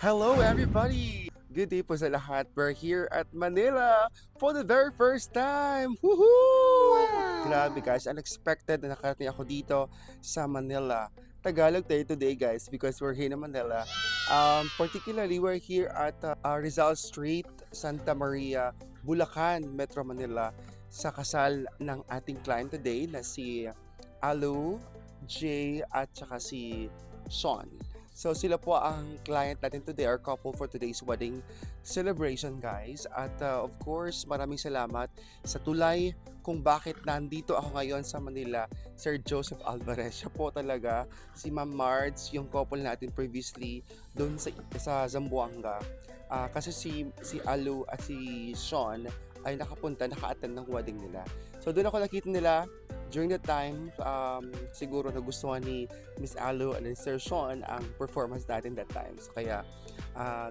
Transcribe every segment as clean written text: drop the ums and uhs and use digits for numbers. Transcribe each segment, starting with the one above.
Hello everybody! Good day po sa lahat. We're here at Manila for the very first time! Woohoo! Grabe guys, unexpected na nakarating ako dito sa Manila. Tagalog tayo today guys because we're here in Manila. Particularly, we're here at Rizal Street, Santa Maria, Bulacan, Metro Manila sa kasal ng ating client today na si Alu, Jay at saka si Sean. So sila po ang client natin today, our couple for today's wedding celebration guys. At of course, maraming salamat sa tulay kung bakit nandito ako ngayon sa Manila, Sir Joseph Alvarez. Siya po talaga, si Ma'am Mards, yung couple natin previously doon sa Zamboanga. Kasi si Alu at si Sean ay naka-attend ng wedding nila. So doon ako nakita nila. During that time, siguro nagustuhan ni Miss Alu and Sir Sean ang performance natin that time. So kaya,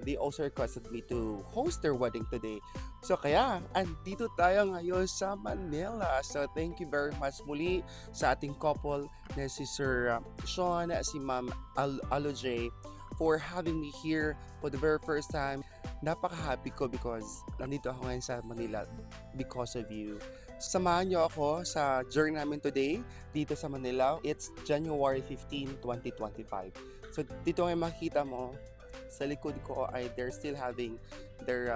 they also requested me to host their wedding today. So kaya, andito tayo ngayon sa Manila. So thank you very much muli sa ating couple na si Sir Sean, si Ma'am Alu J for having me here for the very first time. Napaka-happy ko because nandito ako ngayon sa Manila because of you. Samahan niyo ako sa journey namin today dito sa Manila. It's January 15, 2025. So dito ngayon makikita mo sa likod ko ay they're still having their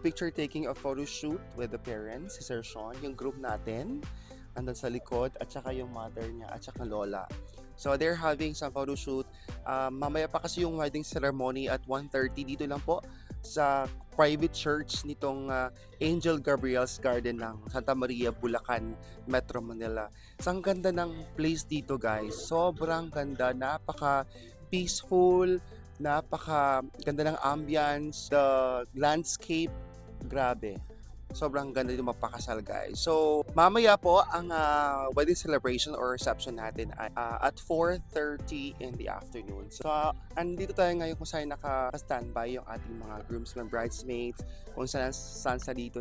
picture taking of photo shoot with the parents, si Sir Sean, yung group natin andun sa likod at saka yung mother niya at saka lola. So they're having some photo shoot. Mamaya pa kasi yung wedding ceremony at 1:30 dito lang po sa private church nitong Angel Gabriel's Garden ng Santa Maria, Bulacan, Metro Manila. So ang ganda ng place dito guys. Sobrang ganda, napaka peaceful, napaka ganda ng ambience, the landscape, grabe. Sobrang ganda dito mapakasal guys. So mamaya po ang wedding celebration or reception natin ay at 4:30 in the afternoon. So andito tayo ngayon kung saan naka-standby yung ating mga groomsmen, bridesmaids, kung saan sa dito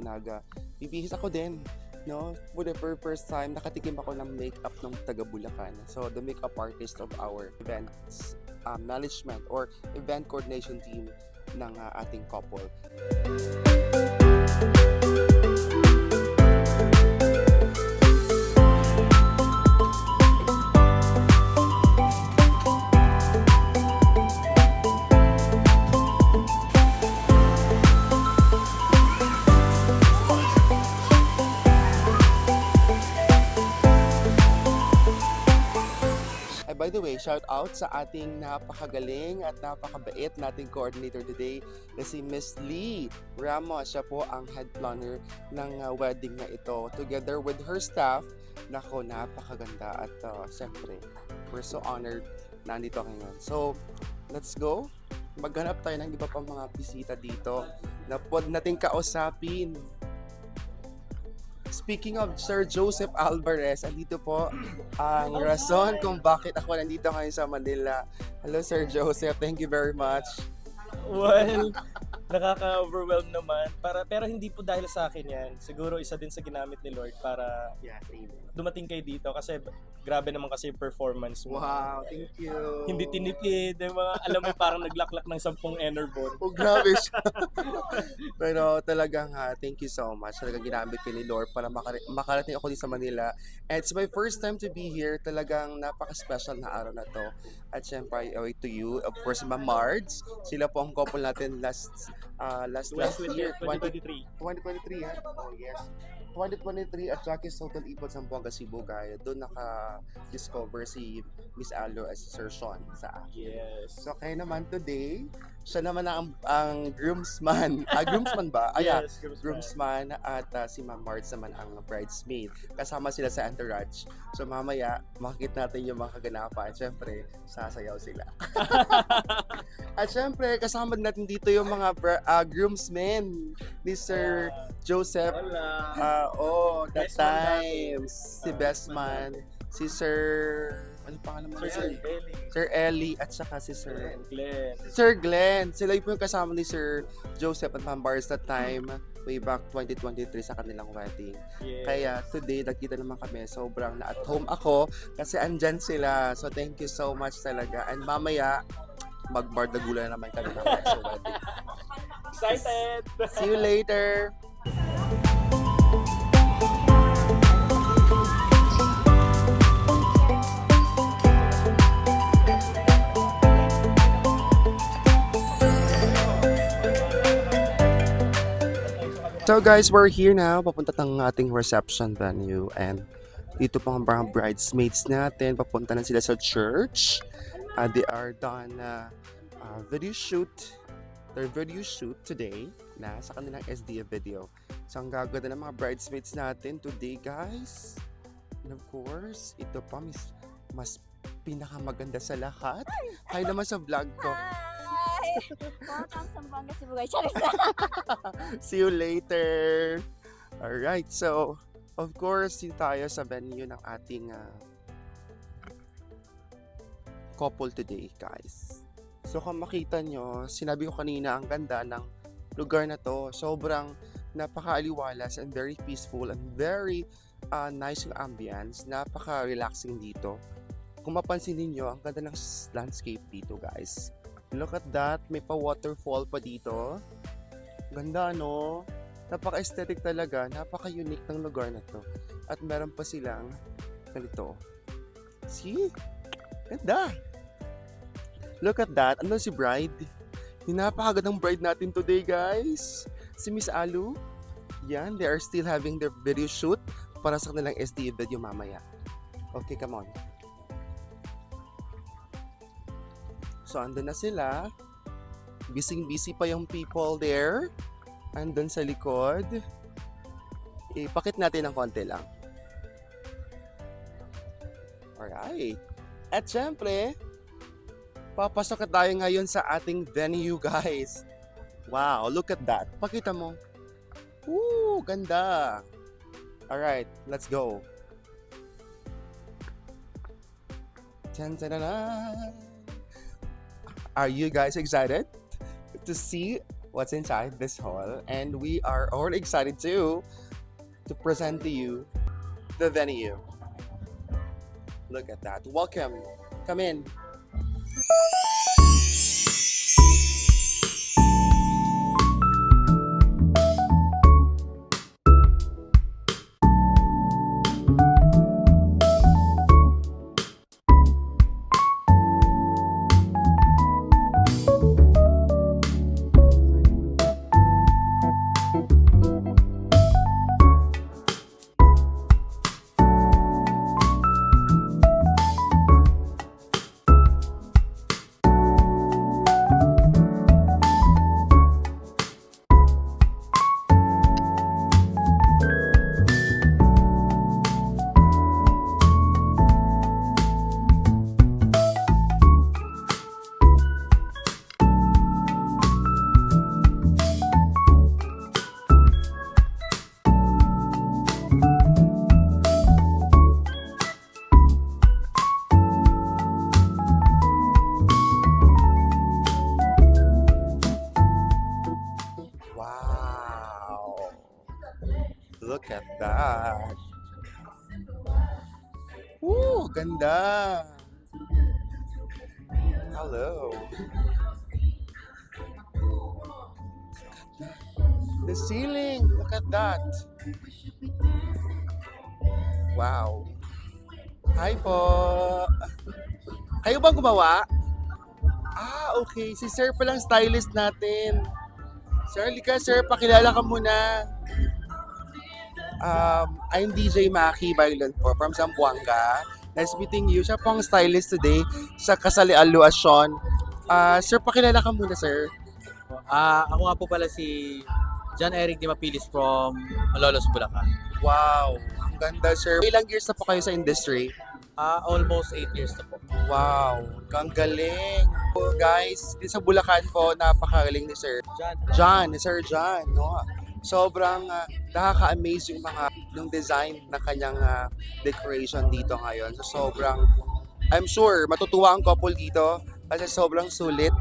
bibihis ako din. No, for the first time nakatikim ako ng makeup ng taga Bulacan. So the makeup artist of our events management or event coordination team ng ating couple. By the way, shout out sa ating napakagaling at napakabait nating coordinator today na si Miss Lee Ramos. Siya po ang head planner ng wedding na ito together with her staff. Nako, napakaganda at siyempre, we're so honored na nandito ngayon. So, let's go. Maghanap tayo ng iba pang mga bisita dito na pwede nating kausapin. Speaking of Sir Joseph Alvarez, andito po ang rason kung bakit ako nandito ngayon sa Manila. Hello Sir Joseph, thank you very much. Well, nakaka-overwhelm naman. Pero hindi po dahil sa akin yan. Siguro isa din sa ginamit ni Lord para dumating kayo dito kasi grabe naman kasi yung performance mo. Wow, thank you. Hindi tinipid. Yung mga, alam mo parang naglaklak ng 10 Enerbon. Oh, grabe siya. Pero talagang thank you so much. Talagang ginamit ko ni Lord para makarating ako dito sa Manila. And it's my first time to be here. Talagang napaka-special na araw na to. At syempre, I owe it to you. Of course, Ma'am Mards. Sila po ang couple natin last year, 2023. 2023, ha? Oh, yes. 2023 at Jackie's Hotel Ipon sa Buanga, Cebu, Gaya. Doon naka-discover si Miss Alo as Sir Sean sa akin. Yes. So, kaya naman today, siya naman ang groomsman. Groomsman ba? Yes, Groomsman at si Ma'am Marts naman ang bridesmaid. Kasama sila sa entourage. So, mamaya, makikita natin yung mga kaganapan. Siyempre, sasayaw sila. At syempre, kasama natin dito yung mga groomsmen ni Sir Joseph. That Best man time. Si Best Man. Si Sir... Ano pa naman? Sir Ellie at saka si Sir Glenn. Sila po yung kasama ni Sir Joseph at Ma'am Bars that time way back 2023 sa kanilang wedding. Yes. Kaya today nakita naman kami, sobrang na at home ako kasi andyan sila. So thank you so much talaga. And mamaya Magbardagula naman kami ng sa wedding. Excited! See you later! So guys, we're here now. Papunta tayong ating reception venue and dito pa ang mga bridesmaids natin. Papunta na sila sa church. They are done video shoot. Their video shoot today na sa kanilang SDA video. So ang gagawin ng mga bridesmaids natin today guys. And of course, ito pa mas pinakamaganda sa lahat. Hi naman sa vlog ko. Hi! Welcome sa Banga Sibugay. Charis na. See you later. Alright, so of course, dito tayo sa venue ng ating couple today, guys. So kung makita nyo, sinabi ko kanina ang ganda ng lugar na to. Sobrang napaka-aliwalas and very peaceful and very nice yung ambience. Napaka-relaxing dito. Kung mapansin niyo, ang ganda ng landscape dito, guys. Look at that, may pa-waterfall pa dito. Ganda, no? Napaka-aesthetic talaga, napaka-unique ng lugar na to. At meron pa silang ganito. See? Ganda! Look at that, ano si bride? Yung napakagandang bride natin today, guys. Si Miss Alu. Yan, they are still having their video shoot para sa kanilang SDA video mamaya. Okay, come on. So, andun na sila. Busy pa yung people there. Andun sa likod. Ipakit natin ng konti lang. Alright. At syempre, papasok na tayo ngayon sa ating venue, guys. Wow, look at that. Pakita mo. Woo, ganda. Alright, let's go. Tan-tan-tan. Are you guys excited to see what's inside this hall? And we are all excited too to present to you the venue. Look at that. Welcome. Come in. Look at that. Woo, ganda. Hello. The ceiling, look at that. Wow. Hi po. Kayo bang gumawa? Ah, okay. Si Sir palang stylist natin. Sir, lika sir, pakilala ka muna. I'm DJ Maki Bailon po from Zamboanga. Nice meeting you. Siya po ang stylist today sa Kasali Aluasyon. Sir, pakilala ka muna, sir. Ako nga po pala si John Eric Di Mapilis from Malolos, Bulacan. Wow, ang ganda, sir. Ilang years na po kayo sa industry? Almost 8 years na po. Wow, ang galing. So, guys, din sa Bulacan po, napakagaling ni Sir John. Sir John, no? Sobrang nakaka-amaze yung design ng kanyang decoration dito ngayon. So sobrang, I'm sure, matutuwa ang couple dito kasi sobrang sulit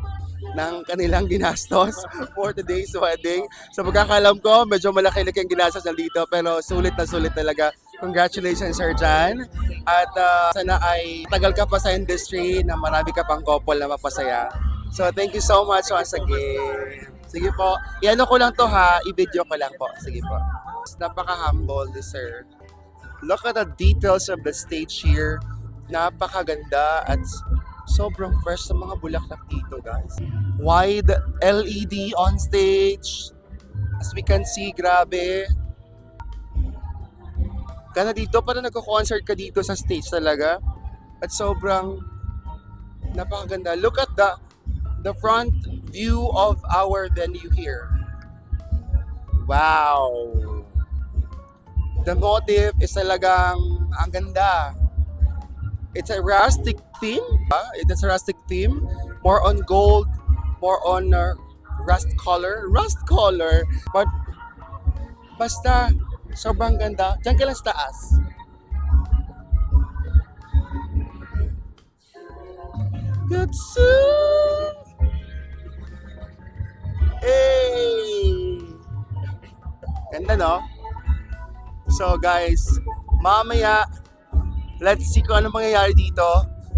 ng kanilang ginastos for today's wedding. Sa pagkakalam ko, medyo malaki-laki ang ginastos na dito pero sulit na sulit talaga. Congratulations, Sir John. At sana ay tagal ka pa sa industry na marami ka pang couple na mapasaya. So, thank you so much once again. Sige po. Iano ko lang to ha. I-video ko lang po. Sige po. Napaka-humble ni sir. Look at the details of the stage here. Napakaganda at sobrang fresh sa mga bulaklak dito, guys. Wide LED on stage. As we can see, grabe. Kana dito, parang nagko-concert ka dito sa stage talaga. At sobrang napakaganda. Look at the front view of our venue here. Wow! The motif is talagang ang ganda. It's a rustic theme. It's a rustic theme. More on gold, more on rust color. Rust color. But basta, sobrang ganda. Diyan ka lang sa taas. Good soup! Hey! Ganda, no? So, guys, mamaya, let's see kung ano mangyayari dito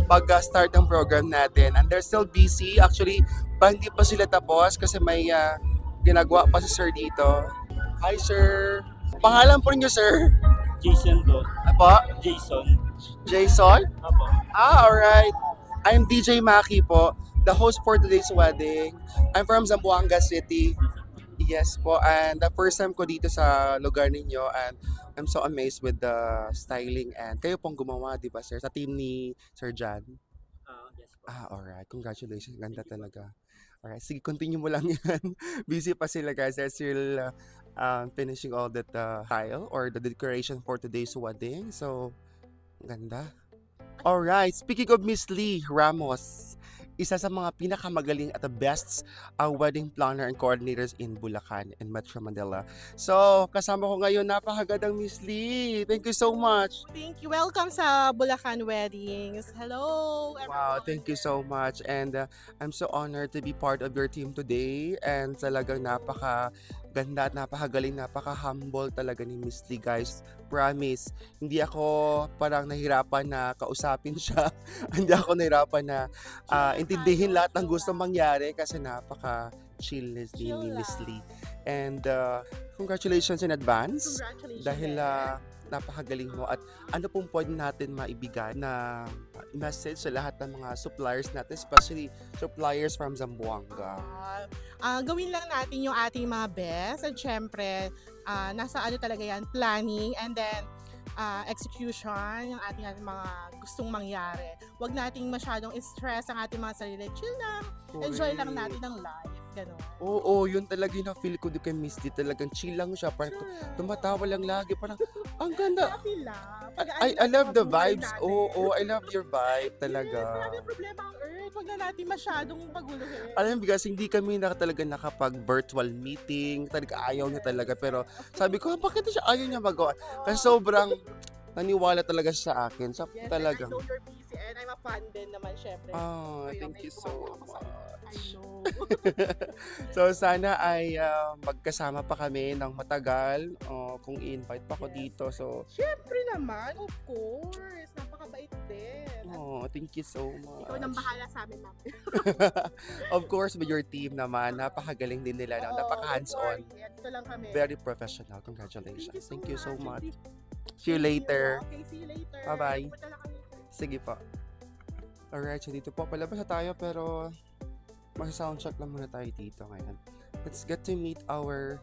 pag-start ng program natin. And they're still busy. Actually, hindi pa sila tapos kasi may ginagawa pa si sir dito. Hi, sir! Pangalan po niyo, sir? Jason po. Apo? Jason. Jason? Apo. Alright. I'm DJ Maki po, the host for today's wedding. I'm from Zamboanga City. Yes po, and the first time ko dito sa lugar ninyo and I'm so amazed with the styling and kayo pong gumawa, di ba sir? Sa team ni Sir John. Yes po. Alright. Congratulations. Ganda talaga. Alright, sige, continue mo lang yan. Busy pa sila guys. They're still finishing all that tile or the decoration for today's wedding. So, ganda. Alright, speaking of Miss Lee Ramos, isa sa mga pinakamagaling at the best wedding planner and coordinators in Bulacan and Metro Manila. So, kasama ko ngayon napakagandang Miss Lee. Thank you so much. Thank you. Welcome sa Bulacan Weddings. Hello, Wow, everyone. thank you so much. And I'm so honored to be part of your team today. And talagang napaka-ganda at napakagaling, napaka-humble talaga ni Miss Lee, guys. Promise, hindi ako parang nahirapan na kausapin siya. Hindi ako nahirapan na intindihin lahat ng gusto mangyari kasi napaka-chill ni Miss Lee. And congratulations in advance. Congratulations. Dahil napakagaling mo at ano pong pwede natin maibigay na message sa lahat ng mga suppliers natin, especially suppliers from Zamboanga. Gawin lang natin yung ating mga best at syempre nasa ano talaga yan, planning and then execution yung ating mga gustong mangyari. Huwag nating masyadong stress ang ating mga sarili. Chill lang. Enjoy lang natin ang life. Ganon. Oo, yun talaga yung na-feel ko doon kay Miss D. Talagang chill lang siya. Parang tumatawa lang lagi. Parang, ang ganda. Happy lang. I love the vibes. Oo, I love your vibe talaga. Yes, marami problema ang Earth. Huwag na natin masyadong paguluhin. Alam mo, guys, hindi kami talaga nakapag-virtual meeting. Talaga ayaw niya talaga. Pero sabi ko, bakit siya ayaw niya magawa? Kasi sobrang naniwala talaga siya sa akin. So, Yes, talagang, I know you're busy and I'm a fan din naman syempre. thank you so much. I know. So sana ay magkasama pa kami ng matagal kung i-invite pa ako dito. So Syempre naman, of course. Napakabait din. thank you so much. Ikaw nang bahala sa amin, ma'am. Of course, with your team naman, napakagaling din nila, Oo, napaka-hands-on. of course. Yan, dito lang kami. Very professional. Congratulations. Thank you so much. Thank See you later. Okay, see you later. Bye-bye. Punta lang kami. Sige po. Alright, so dito po palabas na tayo pero mag-soundcheck lang muna tayo dito ngayon. Let's get to meet our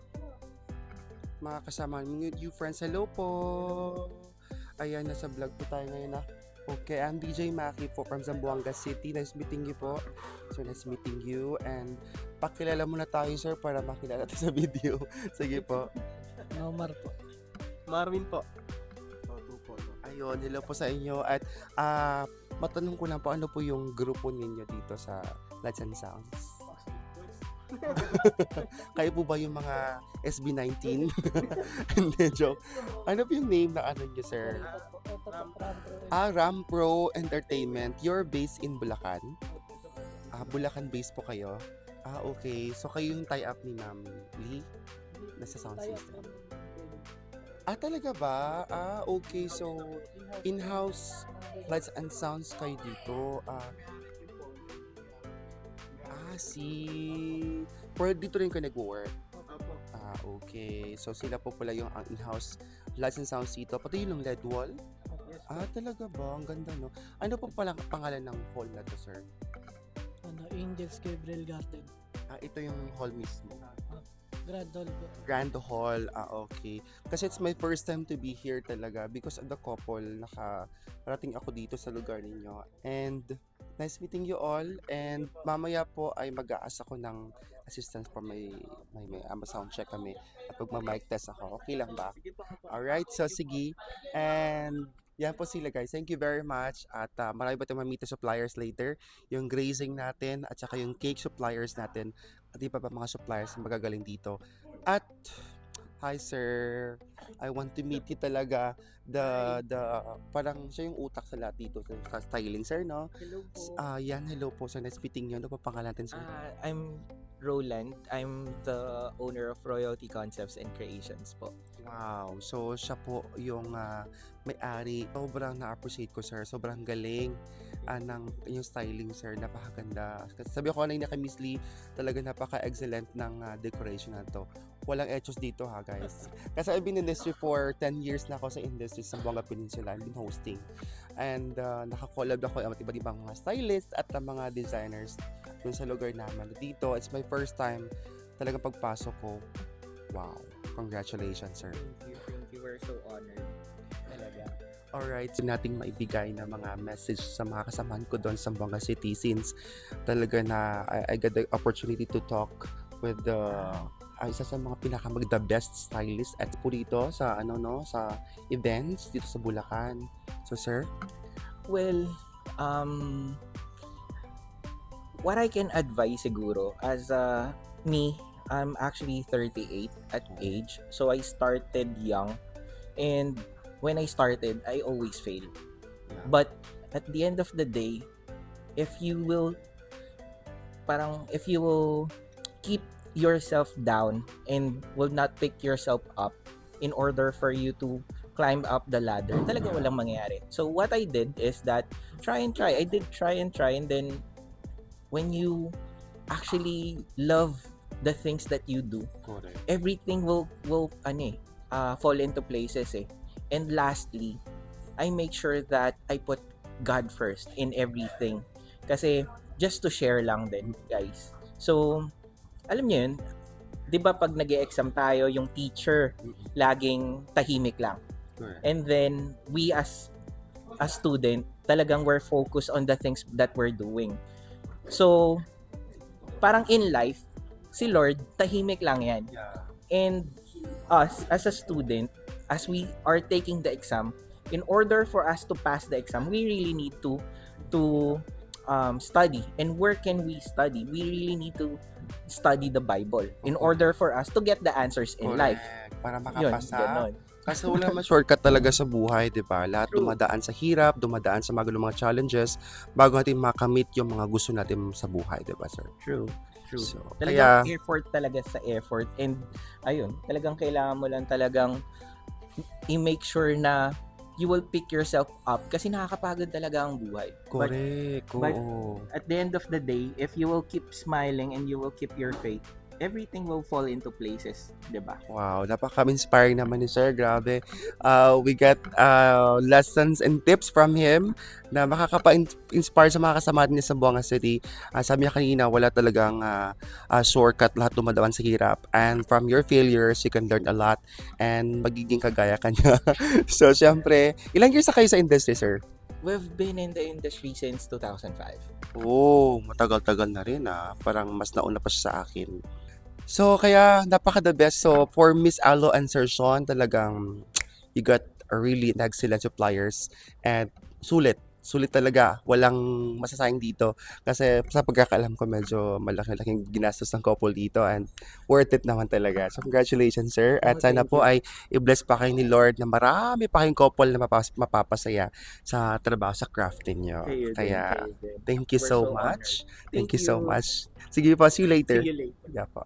mga kasama new friends. Hello po! Ayan, nasa vlog po tayo ngayon na. Okay, I'm DJ Maki po from Zamboanga City. Nice meeting you po. So, nice meeting you. And pakilala muna tayo, sir, para makilala tayo sa video. Sige po. Nomar po. Marvin po. Ayun, hello po sa inyo. At matanong ko lang po, ano po yung grupo ninyo dito sa Lights and Sounds? Kayo po ba yung mga SB19? Hindi, joke. Ano po yung name na ano nyo, sir? Rampro Entertainment. You're based in Bulacan? Bulacan based po kayo? Okay. So, kayo yung tie-up ni Ma'am Lee? Nasa sound system. Talaga ba? Okay. So, in-house lights and sounds kayo dito. Si... Pero dito rin ka nag-work. Okay. So sila po pala yung ang in-house lights and sounds dito. Pati yung LED wall. Talaga ba? Ang ganda, no? Ano po pala pangalan ng hall na to, sir? Angels Gabriel Garden. Ito yung hall mismo. Grand Hall po. Grand Hall. Okay. Kasi it's my first time to be here talaga because of the couple. Nakarating ako dito sa lugar ninyo. And nice meeting you all. And mamaya po ay mag-aas ako ng assistance from may sound check kami at magma-mic test ako. Okay lang ba? Alright, so sige. And yan po sila guys. Thank you very much. At marami pa tayong mamita suppliers later. Yung grazing natin at saka yung cake suppliers natin. At iba pa mga suppliers na magagaling dito. At hi sir. I want to meet you talaga. Parang siya yung utak sa lahat dito sa styling sir, no? Hello po. Yan, hello po. So nice meeting you. Ano pa pangalan natin sir? I'm Roland. I'm the owner of Royalty Concepts and Creations po. Wow. So siya po yung may-ari. Sobrang na-appreciate ko sir. Sobrang galing ng yung styling sir. Napakaganda. Sabi ko kanina kay Miss Lee, talaga napaka-excellent ng decoration na to. Walang etos dito ha guys. Kasi I've been in industry for 10 years na ako sa industry sa Buanga Peninsula. I've been hosting. And nakakollab ako with iba't ibang mga stylists at mga designers dun sa lugar namin. Dito, it's my first time talagang pagpasok ko. Wow. Congratulations sir. Thank you. We're so honored. Talaga. Alright, so nating maibigay na mga message sa mga kasamahan ko doon sa Buanga City since talaga na I got the opportunity to talk with isa sa mga the best stylist at po dito sa sa events dito sa Bulacan. So sir, Well, what I can advise siguro as me, I'm actually 38 at age. So I started young, and when I started, I always failed. But at the end of the day, if you will keep yourself down and will not pick yourself up in order for you to climb up the ladder, talaga walang mangyayari. So what I did is that try and try. I did try and try, and then when you actually love the things that you do, correct. everything will fall into places eh. And lastly, I make sure that I put God first in everything. Kasi just to share lang din, guys. So, alam niyo yun, 'di ba pag nag-e-exam tayo, yung teacher laging tahimik lang. Correct. And then we as a student, talagang we're focused on the things that we're doing. So, parang in life, si Lord, tahimik lang yan. Yeah. And us, as a student, as we are taking the exam, in order for us to pass the exam, we really need to study. And where can we study? We really need to study the Bible in order for us to get the answers in life. Para Yun, makapasa. ganon. Kasi wala naman shortcut talaga sa buhay, di ba? Lahat dumadaan sa hirap, dumadaan sa mga challenges bago natin makamit yung mga gusto natin sa buhay, di ba, sir? True. So, Talagang effort talaga sa effort. And ayun, talagang kailangan mo lang talagang i-make sure na you will pick yourself up kasi nakakapagod talaga ang buhay. correct. but- Oo. At the end of the day, if you will keep smiling and you will keep your faith, everything will fall into places, 'di ba? Wow, napaka-inspiring naman ni Sir. Grabe. We got lessons and tips from him na makakapa-inspire sa mga kasama niya sa Buanga City. Sabi niya kanina, wala talagang shortcut, lahat dumadaan sa hirap. And from your failures, you can learn a lot and magiging kagaya ka niya. So, syempre, ilang years na kayo sa industry, sir? We've been in the industry since 2005. Oh, matagal-tagal na rin Parang mas nauna pa siya sa akin. So, kaya napaka-the best. So, for Miss Alo and Sir Sean, talagang you got a really excellent suppliers and sulit talaga. Walang masasayang dito. Kasi sa pagkakaalam ko, medyo malaki-laking ginastos ng couple dito and worth it naman talaga. So, congratulations, sir. At sana po ay i-bless pa kayo ni Lord na marami pa kayong couple na mapapasaya sa trabaho, sa crafting nyo. Kaya, thank you We're so so much. honored. Thank you so much. Sige po, see you later. See you later. Yeah po.